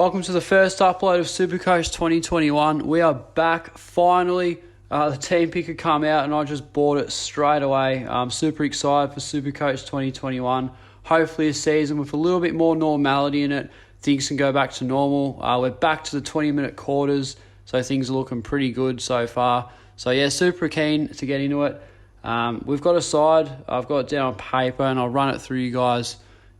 Welcome to the first upload of Supercoach 2021. We are back finally. The team pick had come out and I just bought it straight away. I'm super excited for Supercoach 2021. Hopefully a season with a little bit more normality in it. Things can go back to normal. We're back to the 20-minute quarters, so things are looking pretty good so far. So yeah, super keen to get into it. We've got a side. I've got it down on paper and I'll run it through you guys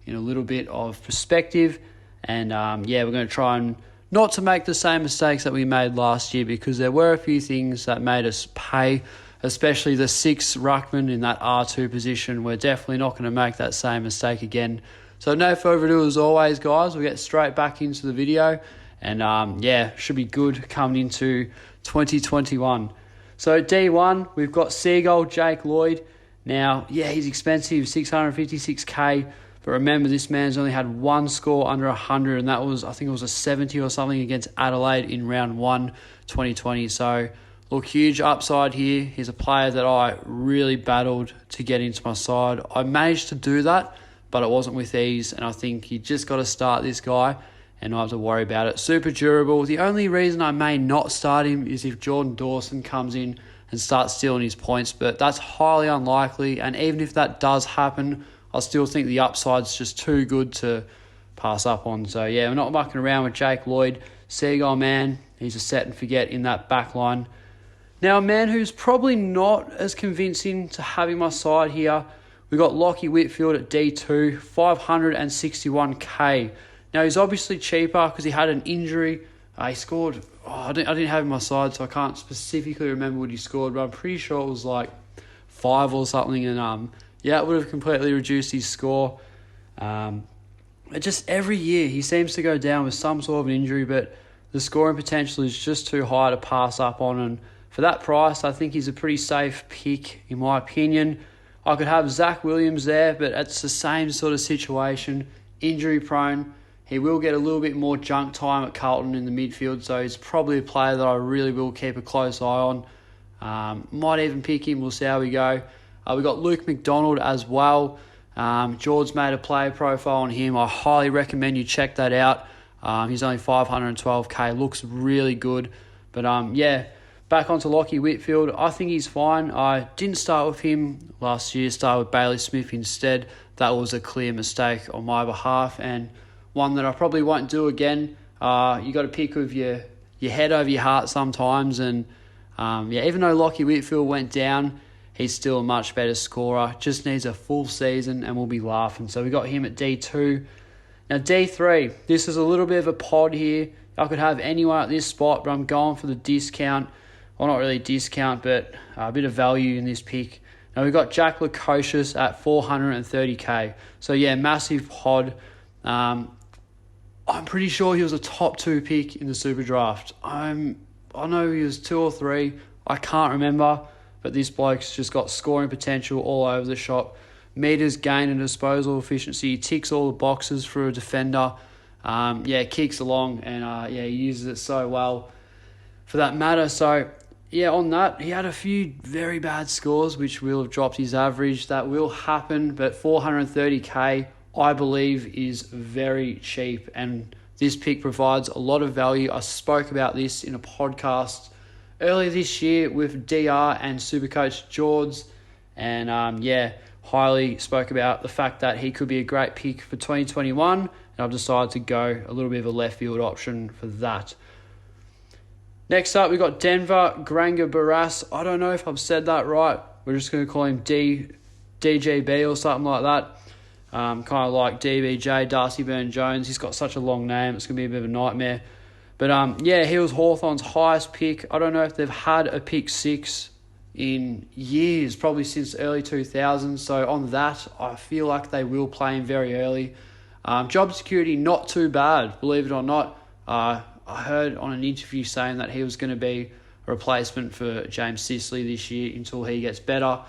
in a little bit of perspective. And we're going to try and not to make the same mistakes that we made last year, because there were a few things that made us pay, especially the 6 ruckman in that R2 position. We're definitely not going to make that same mistake again. So no further ado, as always, guys, we'll get straight back into the video. And should be good coming into 2021. So D1, we've got Seagull Jake Lloyd. Now, he's expensive, 656k. But remember, this man's only had one score under 100, and that was, I think it was a 70 or something against Adelaide in round 1, 2020. So, look, huge upside here. He's a player that I really battled to get into my side. I managed to do that, but it wasn't with ease, and I think you just got to start this guy and not have to worry about it. Super durable. The only reason I may not start him is if Jordan Dawson comes in and starts stealing his points, but that's highly unlikely, and even if that does happen, I still think the upside's just too good to pass up on. So, we're not mucking around with Jake Lloyd. Seagull, man, he's a set and forget in that back line. Now, a man who's probably not as convincing to having my side here, we got Lachie Whitfield at D2, 561k. Now, he's obviously cheaper because he had an injury. He scored, I didn't have him on my side, so I can't specifically remember what he scored, but I'm pretty sure it was like 5 or something, and it would have completely reduced his score. Just every year he seems to go down with some sort of an injury, but the scoring potential is just too high to pass up on. And for that price, I think he's a pretty safe pick, in my opinion. I could have Zach Williams there, but it's the same sort of situation. Injury prone. He will get a little bit more junk time at Carlton in the midfield, so he's probably a player that I really will keep a close eye on. Might even pick him. We'll see how we go. We got Luke McDonald as well. George made a player profile on him. I highly recommend you check that out. He's only 512k. Looks really good. But back onto Lachie Whitfield. I think he's fine. I didn't start with him last year. Started with Bailey Smith instead. That was a clear mistake on my behalf, and one that I probably won't do again. You got to pick with your head over your heart sometimes. And even though Lachie Whitfield went down, he's still a much better scorer. Just needs a full season and we'll be laughing. So we got him at D2. Now D3, this is a little bit of a pod here. I could have anyone at this spot, but I'm going for the discount. Well, not really discount, but a bit of value in this pick. Now we've got Jack Lukosius at 430k. So massive pod. I'm pretty sure he was a top 2 pick in the Super Draft. I know he was 2 or 3. I can't remember. But this bloke's just got scoring potential all over the shop. Meters, gain and disposal efficiency. Ticks all the boxes for a defender. Kicks along and he uses it so well for that matter. So, on that, he had a few very bad scores which will have dropped his average. That will happen, but 430k, I believe, is very cheap. And this pick provides a lot of value. I spoke about this in a podcast earlier this year with DR and Supercoach George, and highly spoke about the fact that he could be a great pick for 2021, and I've decided to go a little bit of a left field option for that. Next up, we got Denver Granga Barras. I don't know if I've said that right. We're just going to call him DGB or something like that. Kind of like DBJ, Darcy Byrne-Jones. He's got such a long name, it's going to be a bit of a nightmare. But he was Hawthorn's highest pick. I don't know if they've had a pick 6 in years, probably since early 2000s. So on that, I feel like they will play him very early. Job security, not too bad, believe it or not. I heard on an interview saying that he was going to be a replacement for James Sicily this year until he gets better.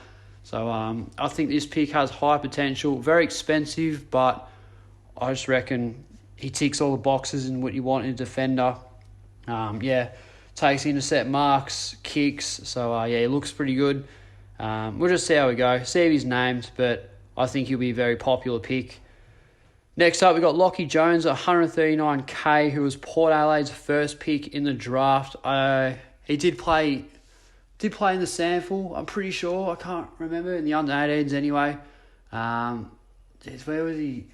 So I think this pick has high potential, very expensive, but I just reckon he ticks all the boxes in what you want in a defender. Takes intercept marks, kicks. So, he looks pretty good. We'll just see how we go. See if he's named, but I think he'll be a very popular pick. Next up, we got Lachie Jones at 139k, who was Port Adelaide's first pick in the draft. He did play in the sample, I'm pretty sure. I can't remember, in the under-18s anyway. Where was he?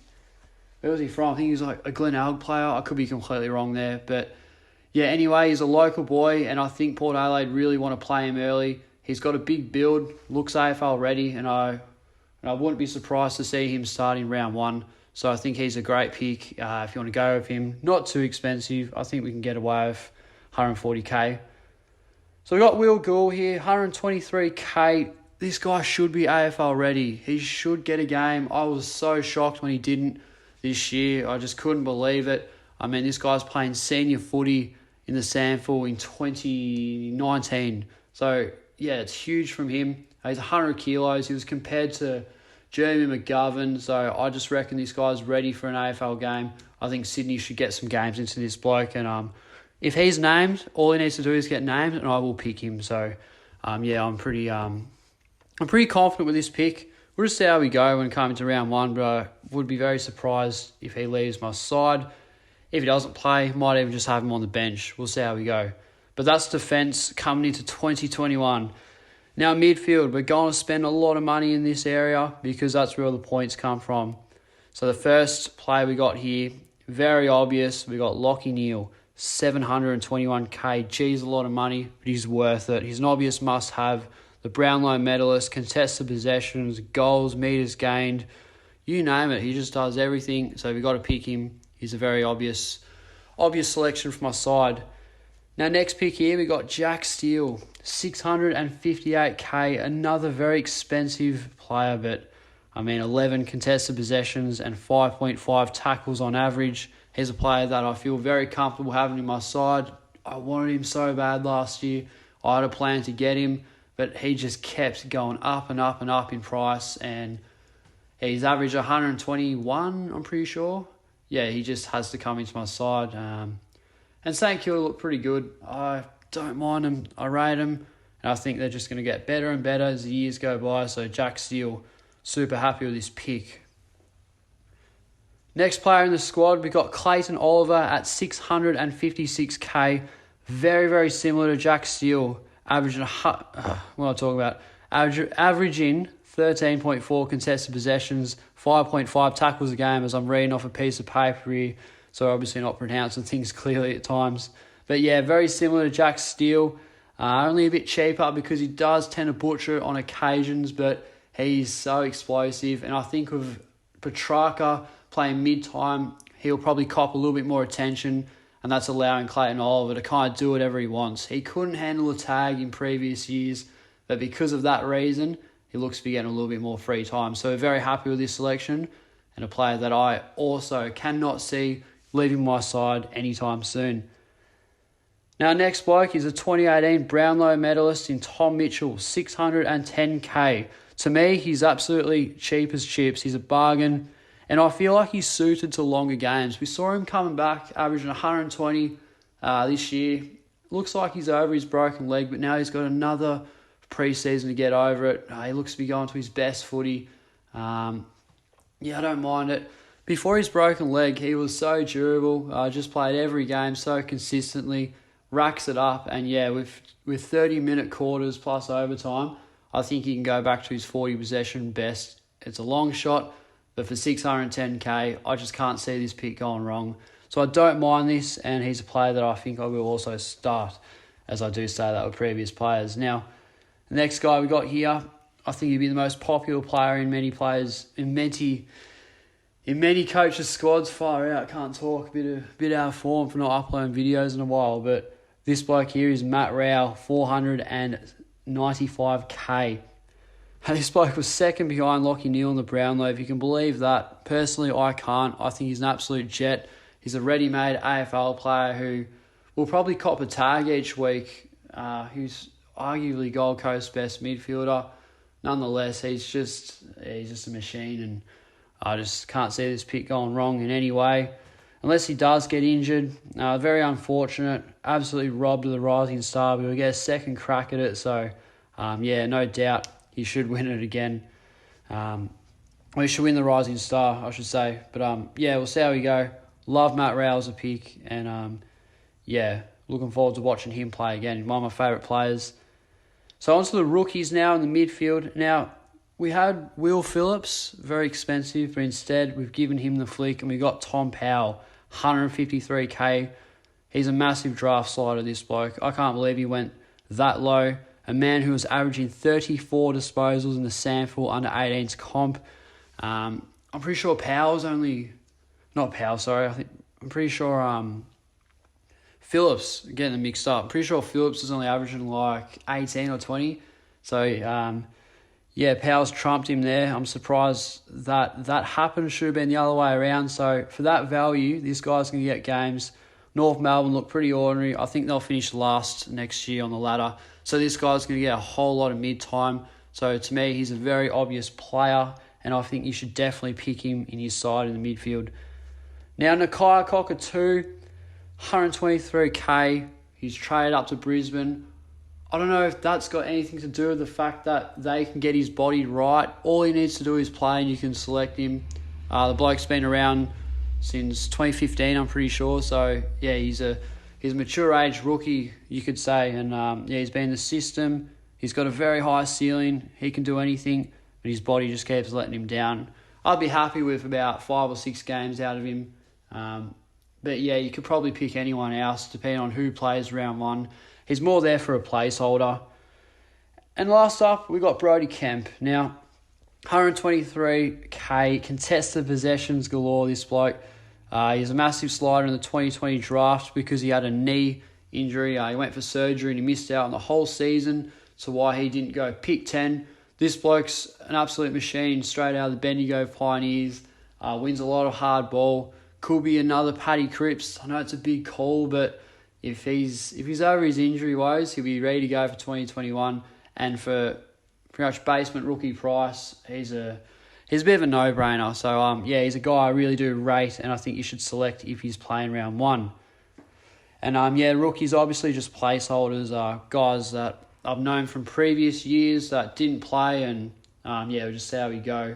Where was he from? I think he was like a Glenelg player. I could be completely wrong there. But yeah, anyway, he's a local boy, and I think Port Adelaide really want to play him early. He's got a big build, looks AFL ready, and I wouldn't be surprised to see him starting round 1. So I think he's a great pick if you want to go with him. Not too expensive. I think we can get away with 140k. So we got Will Gould here, 123k. This guy should be AFL ready. He should get a game. I was so shocked when he didn't this year. I just couldn't believe it. I mean, this guy's playing senior footy in the sample in 2019. So, yeah, it's huge from him. He's 100 kilos. He was compared to Jeremy McGovern. So I just reckon this guy's ready for an AFL game. I think Sydney should get some games into this bloke. And if he's named, all he needs to do is get named, and I will pick him. So, yeah, I'm pretty confident with this pick. We'll just see how we go when it comes to round 1, but I would be very surprised if he leaves my side. If he doesn't play, might even just have him on the bench. We'll see how we go. But that's defence coming into 2021. Now, midfield, we're going to spend a lot of money in this area because that's where all the points come from. So the first player we got here, very obvious, we got Lachie Neale, 721k. Geez, a lot of money, but he's worth it. He's an obvious must-have. The Brownlow medalist, contested possessions, goals, metres gained, you name it. He just does everything. So we've got to pick him. He's a very obvious selection from my side. Now, next pick here, we got Jack Steele, 658k. Another very expensive player, but I mean, 11 contested possessions and 5.5 tackles on average. He's a player that I feel very comfortable having in my side. I wanted him so bad last year. I had a plan to get him, but he just kept going up and up and up in price, and he's averaged 121, I'm pretty sure. Yeah, he just has to come into my side. And St Kilda look pretty good. I don't mind him. I rate him, and I think they're just going to get better and better as the years go by. So Jack Steele, super happy with this pick. Next player in the squad, we got Clayton Oliver at 656k. Very, very similar to Jack Steele. Averaging 13.4 contested possessions, 5.5 tackles a game, as I'm reading off a piece of paper here, so obviously not pronouncing things clearly at times. But yeah, very similar to Jack Steele, only a bit cheaper because he does tend to butcher it on occasions, but he's so explosive. And I think with Petrarca playing mid-time, he'll probably cop a little bit more attention, and that's allowing Clayton Oliver to kind of do whatever he wants. He couldn't handle a tag in previous years, but because of that reason, he looks to be getting a little bit more free time. So very happy with this selection, and a player that I also cannot see leaving my side anytime soon. Now, next bloke is a 2018 Brownlow medalist in Tom Mitchell, 610k. To me, he's absolutely cheap as chips. He's a bargain, and I feel like he's suited to longer games. We saw him coming back, averaging 120 this year. Looks like he's over his broken leg, but now he's got another pre-season to get over it. He looks to be going to his best footy. I don't mind it. Before his broken leg, he was so durable. Just played every game so consistently, racks it up, and yeah, with 30-minute quarters plus overtime, I think he can go back to his 40 possession best. It's a long shot, but for 610k, I just can't see this pick going wrong. So I don't mind this, and he's a player that I think I will also start, as I do say that with previous players. Now, the next guy we got here, I think he'd be the most popular player in many coaches' squads. Far out, can't talk. A bit out of form for not uploading videos in a while, but this bloke here is Matt Rowell, 495k. This bloke was second behind Lachie Neale in the Brownlow, if you can believe that. Personally, I can't. I think he's an absolute jet. He's a ready-made AFL player who will probably cop a tag each week. He's arguably Gold Coast best midfielder. Nonetheless, he's just a machine, and I just can't see this pick going wrong in any way. Unless he does get injured. Very unfortunate. Absolutely robbed of the rising star, but we'll get a second crack at it. So, no doubt he should win it again. Well, he should win the Rising Star, I should say. But yeah, we'll see how we go. Love Matt Rowell as a pick, and yeah, looking forward to watching him play again. One of my favourite players. So on to the rookies now in the midfield. Now, we had Will Phillips, very expensive, but instead we've given him the flick, and we got Tom Powell, 153k. He's a massive draft slider, this bloke. I can't believe he went that low. A man who was averaging 34 disposals in the Sandford under-18s comp. I'm pretty sure Powell's only... Not Powell, sorry. I'm pretty sure Phillips, getting them mixed up. I'm pretty sure Phillips is only averaging like 18 or 20. So, yeah, Powell's trumped him there. I'm surprised that happened. Should have been the other way around. So, for that value, this guy's going to get games. North Melbourne look pretty ordinary. I think they'll finish last next year on the ladder. So, this guy's going to get a whole lot of mid-time. So, to me, he's a very obvious player, and I think you should definitely pick him in your side in the midfield. Now, Nakia Cockatoo, 123k. He's traded up to Brisbane. I don't know if that's got anything to do with the fact that they can get his body right. All he needs to do is play and you can select him. The bloke's been around since 2015, I'm pretty sure. So, yeah, he's a mature age rookie, you could say. And, yeah, he's been in the system. He's got a very high ceiling. He can do anything, but his body just keeps letting him down. I'd be happy with about 5 or 6 games out of him. But, yeah, you could probably pick anyone else depending on who plays round one. He's more there for a placeholder. And last up, we got Brodie Kemp. Now, 123k, contested possessions galore, this bloke. He's a massive slider in the 2020 draft because he had a knee injury. He went for surgery and he missed out on the whole season. So why he didn't go pick 10. This bloke's an absolute machine, straight out of the Bendigo Pioneers. Wins a lot of hard ball. Could be another Paddy Cripps. I know it's a big call, but if he's over his injury woes, he'll be ready to go for 2021. And for pretty much basement rookie price, he's a bit of a no-brainer. So yeah, he's a guy I really do rate, and I think you should select if he's playing round one. And yeah, rookies obviously just placeholders, guys that I've known from previous years that didn't play, and yeah, we'll just see how we go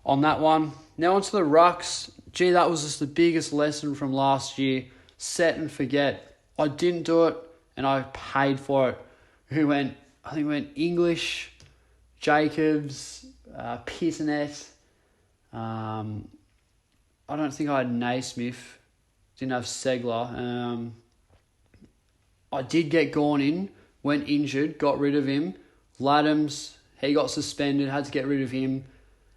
on that one. Now onto the rucks. Gee, that was just the biggest lesson from last year. Set and forget. I didn't do it, and I paid for it. I think we went English, Jacobs, Pitternet. I don't think I had Naismith. Didn't have Segler. I did get Gorn in, went injured, got rid of him. Laddams, he got suspended, had to get rid of him,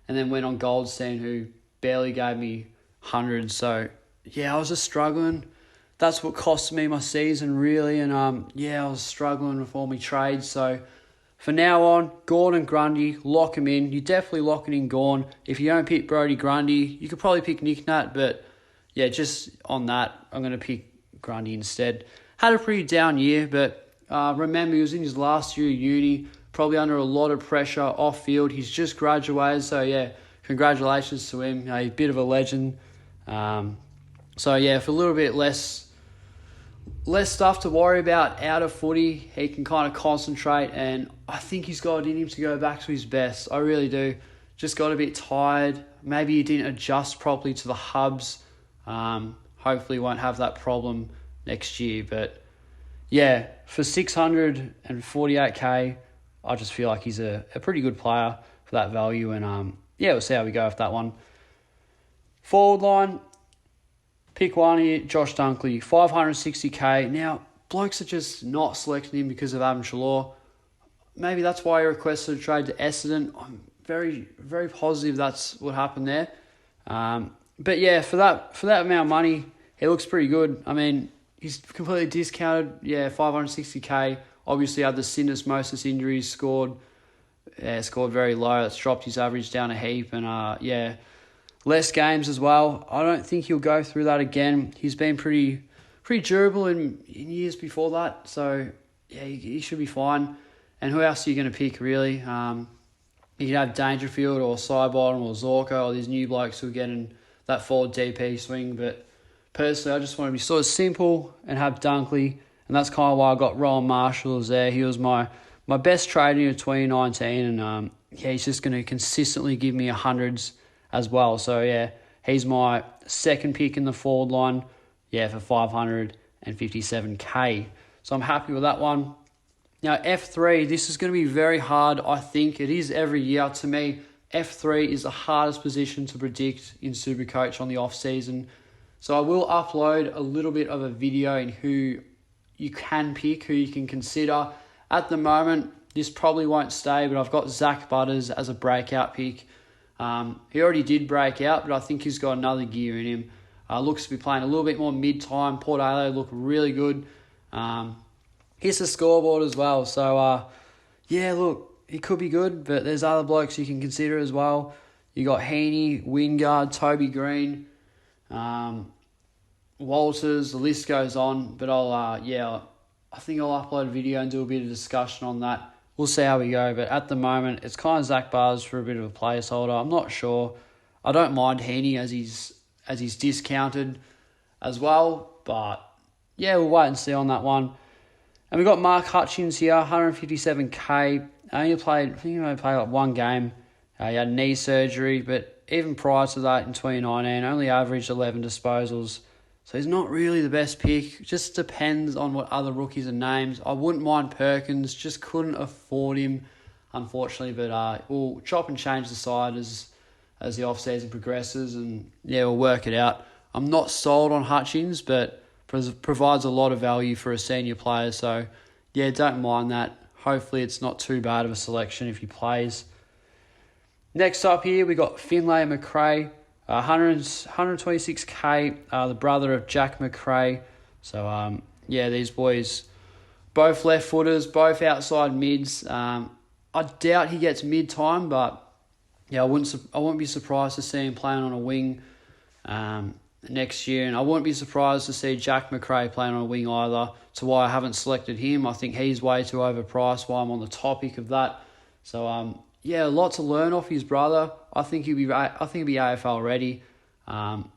and then went on Goldstein, who barely gave me hundreds. So, yeah, I was just struggling. That's what cost me my season, really. And, yeah, I was struggling with all my trades. So, for now on, Gawn and Grundy, lock him in. You're definitely locking in Gawn. If you don't pick Brodie Grundy, you could probably pick Nick Nat. But, yeah, just on that, I'm going to pick Grundy instead. Had a pretty down year, but remember, he was in his last year of uni, probably under a lot of pressure off field. He's just graduated. So, yeah, congratulations to him. He's a bit of a legend. So, yeah, for a little bit less stuff to worry about out of footy, he can kind of concentrate, and I think he's got it in him to go back to his best. I really do. Just got a bit tired. Maybe he didn't adjust properly to the hubs. Hopefully won't have that problem next year. But yeah, for 648k, I just feel like he's a pretty good player for that value. And yeah, we'll see how we go with that one. Forward line. Pick one here, Josh Dunkley, 560k. Now, blokes are just not selecting him because of Adam Shalor. Maybe that's why he requested a trade to Essendon. I'm very, very positive that's what happened there. But yeah, for that amount of money, he looks pretty good. I mean, he's completely discounted. Yeah, 560k. Obviously had the sinus Moses injuries, scored very low. That's dropped his average down a heap. And yeah, less games as well. I don't think he'll go through that again. He's been pretty durable in years before that. So, yeah, he should be fine. And who else are you going to pick, really? You can have Dangerfield or Sidebottom or Zorko or these new blokes who are getting that forward DP swing. But personally, I just want to be sort of simple and have Dunkley. And that's kind of why I got Rowan Marshall there. He was my best trade in 2019. And yeah, he's just going to consistently give me hundreds as well. So yeah, he's my second pick in the forward line, for 557k. So I'm happy with that one. Now F3, this is going to be very hard. I think it is every year. To me, F3 is the hardest position to predict in Supercoach on the off season. So I will upload a little bit of a video in who you can pick, who you can consider. At the moment, this probably won't stay, but I've got Zach Butters as a breakout pick. He already did break out, but I think he's got another gear in him. Looks to be playing a little bit more mid-time. Port Adelaide look really good. Hits the scoreboard as well. So, look, he could be good, but there's other blokes you can consider as well. You got Heaney, Wingard, Toby Green, Walters, the list goes on. But I think I'll upload a video and do a bit of discussion on that. We'll see how we go. But at the moment, it's kind of Zach Butters for a bit of a placeholder. I'm not sure. I don't mind Heaney as he's discounted as well. But yeah, we'll wait and see on that one. And we've got Mark Hutchins here, 157k. I think he only played like one game. He had knee surgery, but even prior to that in 2019, only averaged 11 disposals. So he's not really the best pick. Just depends on what other rookies are named. I wouldn't mind Perkins, just couldn't afford him, unfortunately. But we'll chop and change the side as the off-season progresses, and we'll work it out. I'm not sold on Hutchins, but provides a lot of value for a senior player. So, don't mind that. Hopefully it's not too bad of a selection if he plays. Next up here, we got Finlay McRae, 126k, the brother of Jack McRae. So, these boys, both left footers, both outside mids. I doubt he gets mid-time, but I wouldn't be surprised to see him playing on a wing next year, and I wouldn't be surprised to see Jack McRae playing on a wing either. To why I haven't selected him, I think he's way too overpriced. While I'm on the topic of that, so a lot to learn off his brother. I think he'll be AFL ready.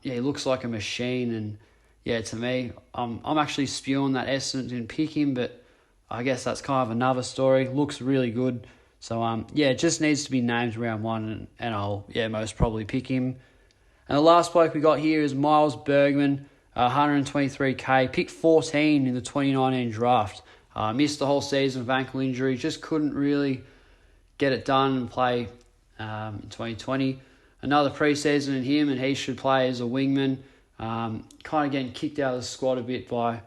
He looks like a machine, and to me, I'm actually spewing that Essendon didn't pick him, but I guess that's kind of another story. Looks really good, so it just needs to be named round one, and I'll most probably pick him. And the last bloke we got here is Miles Bergman, 123k, picked 14 in the 2019 draft. Missed the whole season with ankle injury, just couldn't really get it done and play in 2020. Another preseason in him, and he should play as a wingman. Kind of getting kicked out of the squad a bit by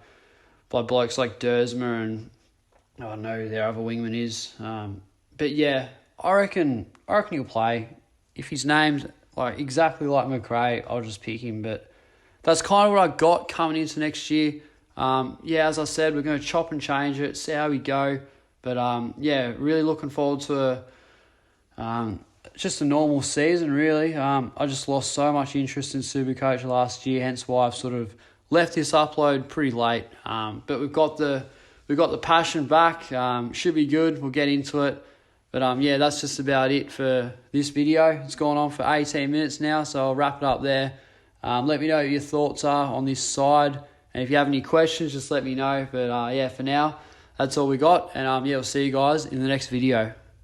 blokes like Dersma, and I don't know who their other wingman is. But I reckon he'll play. If he's named exactly like McRae, I'll just pick him. But that's kind of what I got coming into next year. As I said, we're going to chop and change it, see how we go. But really looking forward to just a normal season, really. I just lost so much interest in Supercoach last year, hence why I've sort of left this upload pretty late. But we've got the passion back. Should be good. We'll get into it. But that's just about it for this video. It's gone on for 18 minutes now, so I'll wrap it up there. Let me know what your thoughts are on this side. And if you have any questions, just let me know. But for now, that's all we got. And we'll see you guys in the next video.